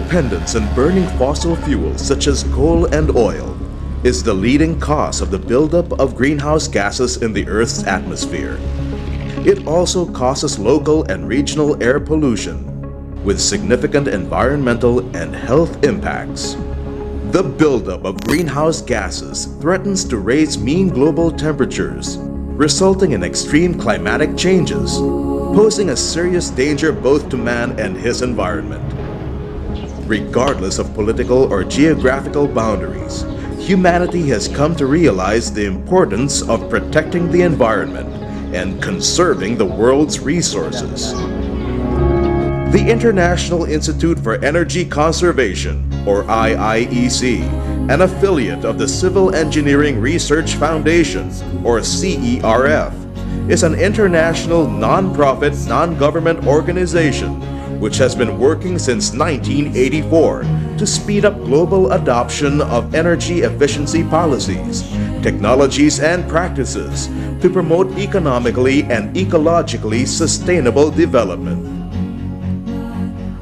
dependence on burning fossil fuels such as coal and oil is the leading cause of the buildup of greenhouse gases in the Earth's atmosphere. It also causes local and regional air pollution, with significant environmental and health impacts. The buildup of greenhouse gases threatens to raise mean global temperatures, resulting in extreme climatic changes, posing a serious danger both to man and his environment. Regardless of political or geographical boundaries, humanity has come to realize the importance of protecting the environment and conserving the world's resources. The International Institute for Energy Conservation, or IIEC, an affiliate of the Civil Engineering Research Foundation, or CERF, is an international non-profit, non-government organization which has been working since 1984 to speed up global adoption of energy efficiency policies, technologies, and practices to promote economically and ecologically sustainable development.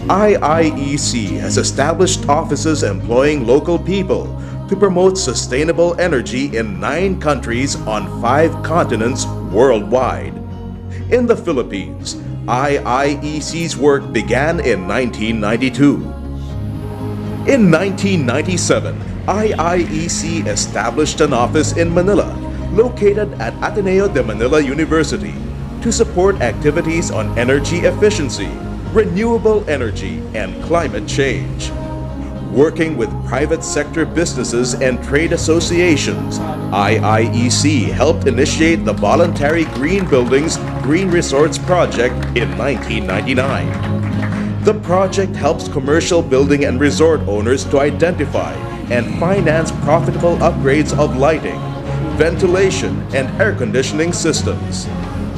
IIEC has established offices employing local people to promote sustainable energy in 9 countries on 5 continents worldwide. In the Philippines, IIEC's work began in 1992. In 1997, IIEC established an office in Manila, located at Ateneo de Manila University, to support activities on energy efficiency, renewable energy, and climate change. Working with private sector businesses and trade associations, IIEC helped initiate the voluntary Green Buildings, Green Resorts project in 1999. The project helps commercial building and resort owners to identify and finance profitable upgrades of lighting, ventilation, and air conditioning systems.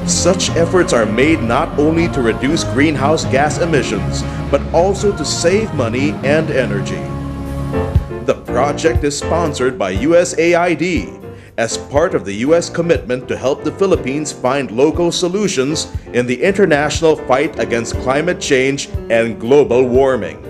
Such efforts are made not only to reduce greenhouse gas emissions, but also to save money and energy. The project is sponsored by USAID as part of the U.S. commitment to help the Philippines find local solutions in the international fight against climate change and global warming.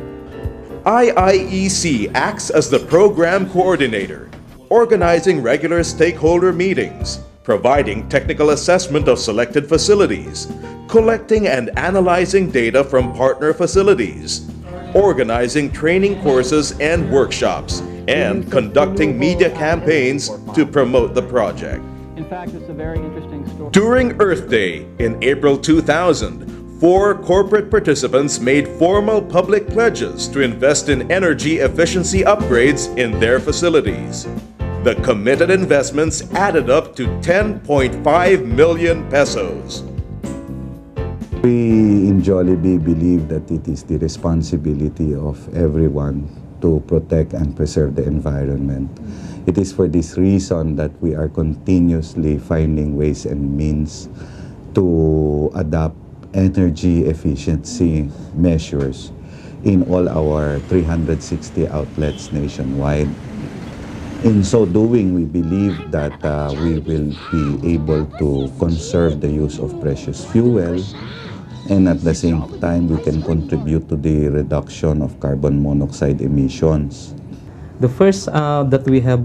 IIEC acts as the program coordinator, organizing regular stakeholder meetings, providing technical assessment of selected facilities, collecting and analyzing data from partner facilities, organizing training courses and workshops, and conducting media campaigns to promote the project. In fact, it's a very interesting story. During Earth Day in April 2000, 4 corporate participants made formal public pledges to invest in energy efficiency upgrades in their facilities. The committed investments added up to 10.5 million pesos. We in Jollibee believe that it is the responsibility of everyone to protect and preserve the environment. It is for this reason that we are continuously finding ways and means to adopt energy efficiency measures in all our 360 outlets nationwide. In so doing, we believe that we will be able to conserve the use of precious fuel, and at the same time, we can contribute to the reduction of carbon monoxide emissions. The first that we have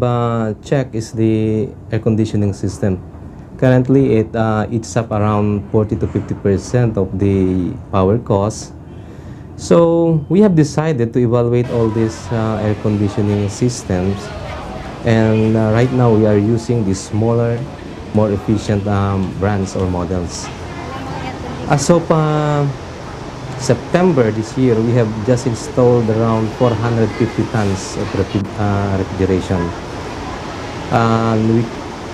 checked is the air conditioning system. Currently, it eats up around 40 to 50% of the power cost. So we have decided to evaluate all these air conditioning systems. And right now we are using the smaller, more efficient brands or models. As of September this year, we have just installed around 450 tons of refrigeration.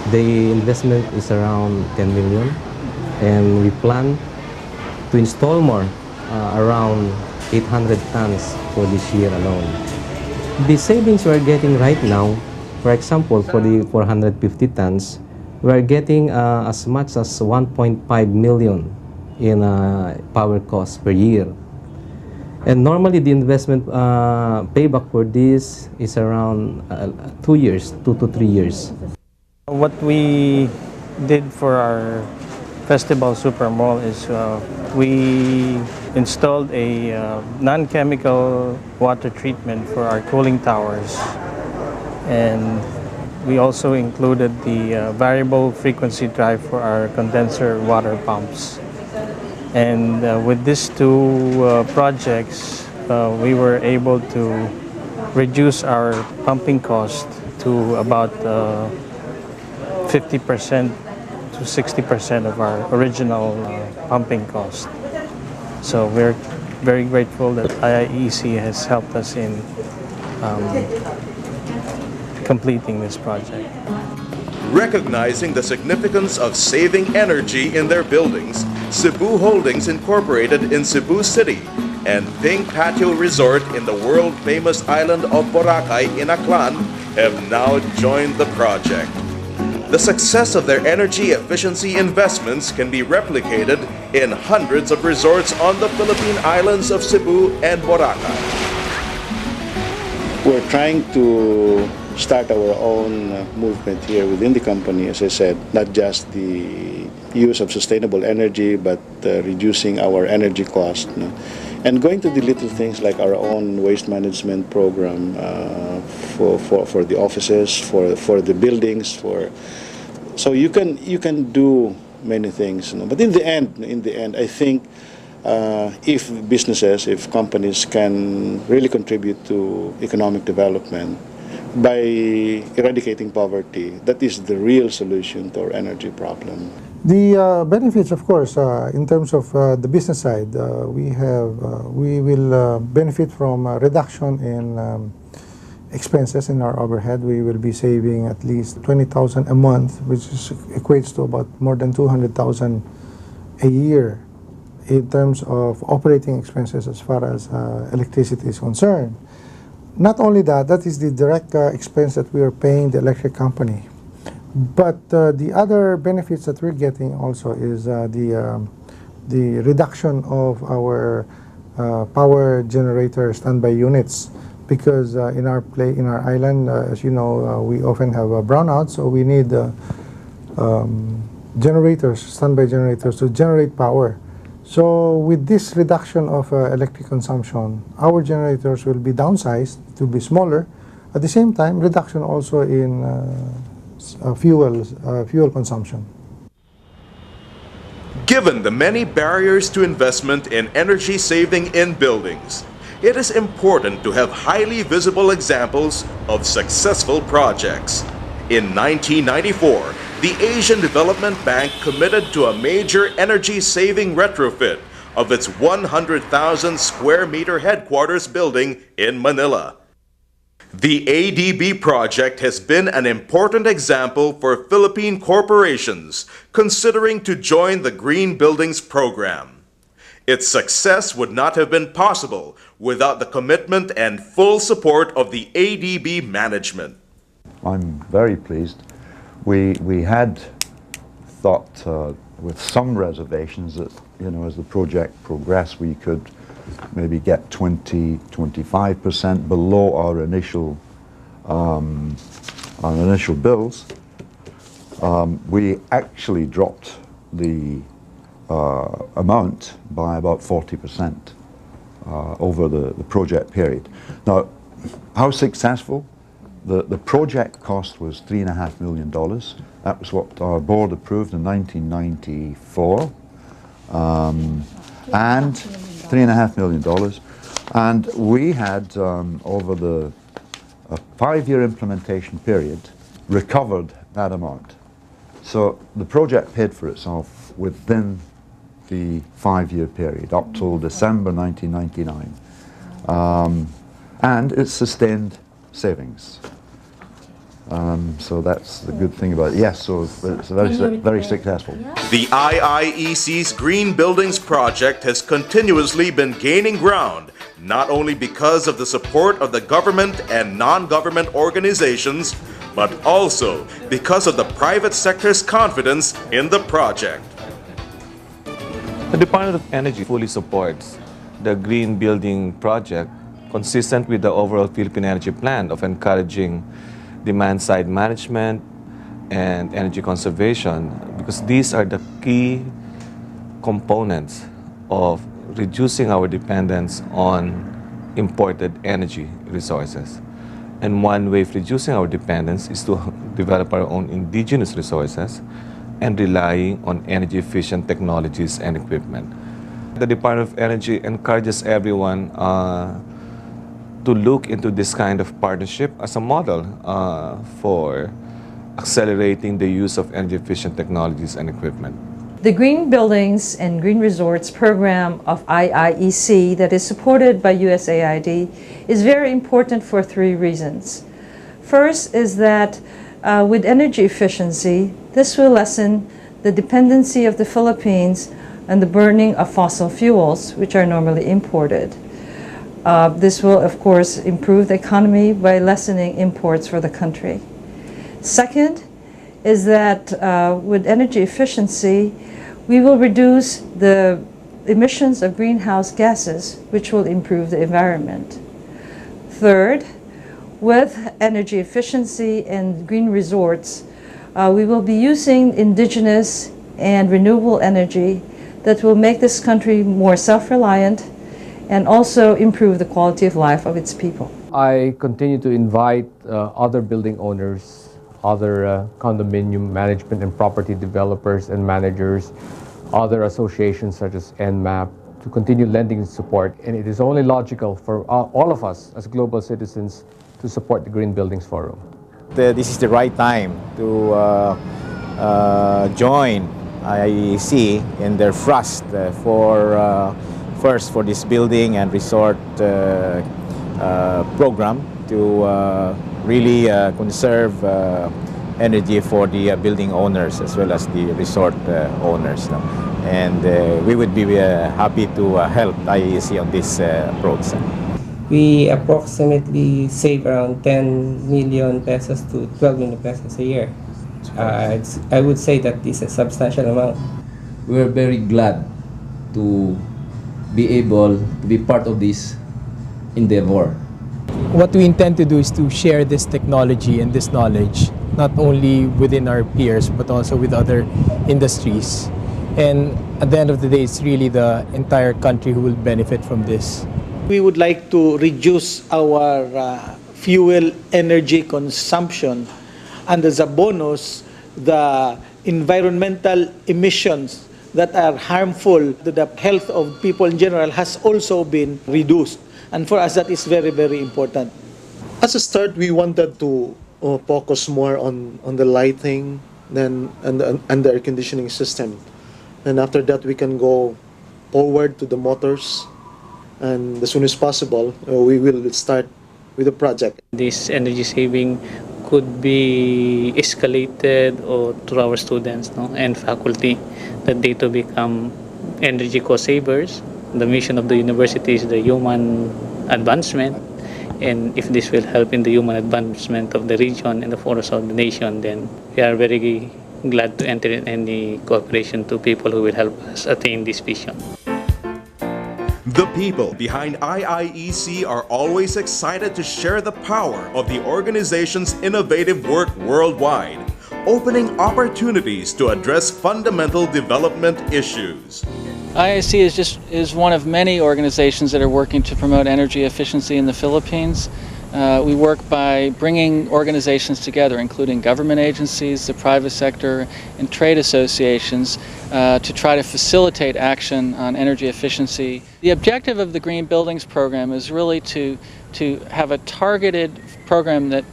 The investment is around 10 million, and we plan to install more, around 800 tons for this year alone. The savings we are getting right now, for example, for the 450 tons, we are getting as much as 1.5 million in power costs per year. And normally the investment payback for this is around 2 years, 2 to 3 years. What we did for our festival Super Mall is we installed a non-chemical water treatment for our cooling towers, and we also included the variable frequency drive for our condenser water pumps. And with these two projects, we were able to reduce our pumping cost to about 50% to 60% of our original pumping cost. So we're very grateful that IIEC has helped us in completing this project. Recognizing the significance of saving energy in their buildings, Cebu Holdings Incorporated in Cebu City and Pink Patio Resort in the world-famous island of Boracay in Aklan have now joined the project. The success of their energy efficiency investments can be replicated in hundreds of resorts on the Philippine islands of Cebu and Boracay. We're trying to start our own movement here within the company, as I said, not just the use of sustainable energy, but reducing our energy cost. And going to the little things like our own waste management program for the offices, for the buildings, so you can do many things. But in the end, I think if businesses, if companies can really contribute to economic development by eradicating poverty, that is the real solution to our energy problem. The benefits, of course, in terms of the business side, we will benefit from a reduction in expenses in our overhead. We will be saving at least 20,000 a month, which equates to about more than 200,000 a year in terms of operating expenses as far as electricity is concerned. Not only that, that is the direct expense that we are paying the electric company. But the other benefits that we're getting also is the reduction of our power generator standby units, because in our island, as you know, we often have brownouts, so we need generators, standby generators, to generate power. So with this reduction of electric consumption, our generators will be downsized to be smaller. At the same time, reduction also in fuel consumption. Given the many barriers to investment in energy saving in buildings, it is important to have highly visible examples of successful projects. In 1994, the Asian Development Bank committed to a major energy-saving retrofit of its 100,000 square meter headquarters building in Manila. The ADB project has been an important example for Philippine corporations considering to join the Green Buildings Program. Its success would not have been possible without the commitment and full support of the ADB management. I'm very pleased. We had thought with some reservations that, you know, as the project progressed, we could maybe get 25% below our initial bills. We actually dropped the amount by about 40% over the project period. Now, how successful? The project cost was $3.5 million. That was what our board approved in 1994. And $3.5 million. And we had, over the 5-year implementation period, recovered that amount. So the project paid for itself within the 5-year period, up till December 1999. And it sustained savings. So that's the good thing about it. Yes, so it's very successful. The IIEC's Green Buildings project has continuously been gaining ground, not only because of the support of the government and non-government organizations, but also because of the private sector's confidence in the project. The Department of Energy fully supports the Green Building project, consistent with the overall Philippine Energy Plan of encouraging demand-side management and energy conservation, because these are the key components of reducing our dependence on imported energy resources. And one way of reducing our dependence is to develop our own indigenous resources and relying on energy-efficient technologies and equipment. The Department of Energy encourages everyone to look into this kind of partnership as a model for accelerating the use of energy-efficient technologies and equipment. The Green Buildings and Green Resorts program of IIEC that is supported by USAID is very important for three reasons. First is that with energy efficiency, this will lessen the dependency of the Philippines on the burning of fossil fuels, which are normally imported. This will, of course, improve the economy by lessening imports for the country. Second is that with energy efficiency, we will reduce the emissions of greenhouse gases, which will improve the environment. Third, with energy efficiency and green resorts, we will be using indigenous and renewable energy that will make this country more self-reliant and also improve the quality of life of its people. I continue to invite other building owners, other condominium management and property developers and managers, other associations such as NMAP, to continue lending support. And it is only logical for all of us as global citizens to support the Green Buildings Forum. This is the right time to join IIEC in their thrust first for this building and resort program to really conserve energy for the building owners as well as the resort owners. And we would be happy to help IIEC on this approach. We approximately save around 10 million pesos to 12 million pesos a year. I would say that this is a substantial amount. We're very glad to be able to be part of this endeavor. What we intend to do is to share this technology and this knowledge, not only within our peers, but also with other industries. And at the end of the day, it's really the entire country who will benefit from this. We would like to reduce our fuel energy consumption, and as a bonus, the environmental emissions that are harmful to the health of people in general has also been reduced. And for us, that is very, very important. As a start, we wanted to focus more on the lighting and the air conditioning system. And after that, we can go forward to the motors. And as soon as possible, we will start with the project. This energy saving could be escalated to our students and faculty, that they to become energy cost savers. The mission of the university is the human advancement, and if this will help in the human advancement of the region and of course of the nation, then we are very glad to enter in any cooperation to people who will help us attain this vision. The people behind IIEC are always excited to share the power of the organization's innovative work worldwide, opening opportunities to address fundamental development issues. IIEC is one of many organizations that are working to promote energy efficiency in the Philippines. We work by bringing organizations together, including government agencies, the private sector, and trade associations to try to facilitate action on energy efficiency. The objective of the Green Buildings program is really to have a targeted program that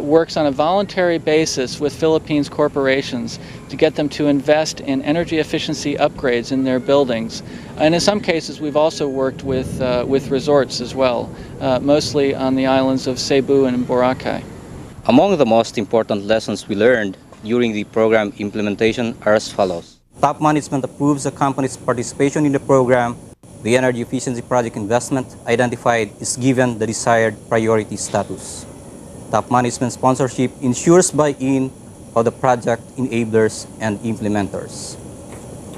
works on a voluntary basis with Philippines corporations to get them to invest in energy efficiency upgrades in their buildings. And in some cases, we've also worked with resorts as well, mostly on the islands of Cebu and Boracay. Among the most important lessons we learned during the program implementation are as follows. Top management approves the company's participation in the program. The energy efficiency project investment identified is given the desired priority status. Top management sponsorship ensures buy-in of the project enablers and implementers.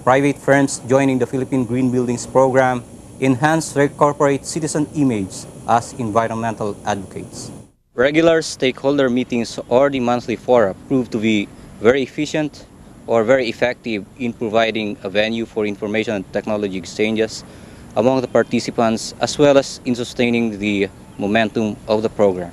Private firms joining the Philippine Green Buildings program enhance their corporate citizen image as environmental advocates. Regular stakeholder meetings or the monthly fora prove to be very efficient or very effective in providing a venue for information and technology exchanges, among the participants as well as in sustaining the momentum of the program.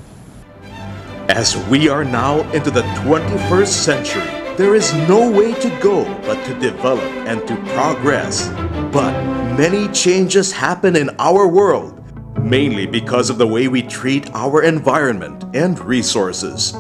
As we are now into the 21st century, there is no way to go but to develop and to progress. But many changes happen in our world, mainly because of the way we treat our environment and resources.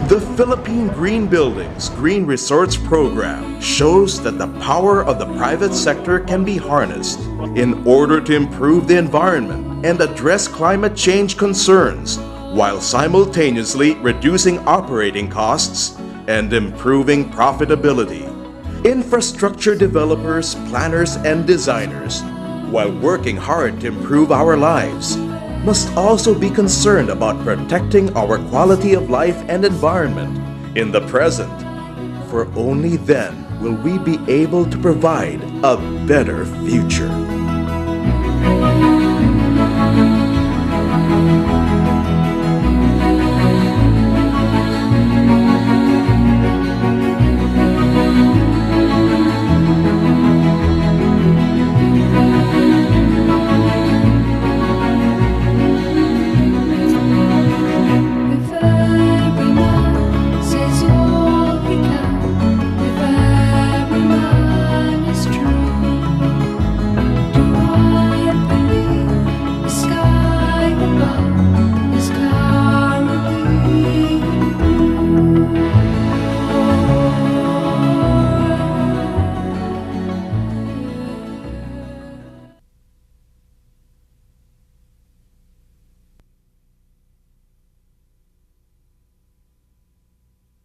The Philippine Green Buildings Green Resorts Program shows that the power of the private sector can be harnessed in order to improve the environment and address climate change concerns, while simultaneously reducing operating costs and improving profitability. Infrastructure developers, planners, and designers, while working hard to improve our lives, must also be concerned about protecting our quality of life and environment in the present, for only then will we be able to provide a better future.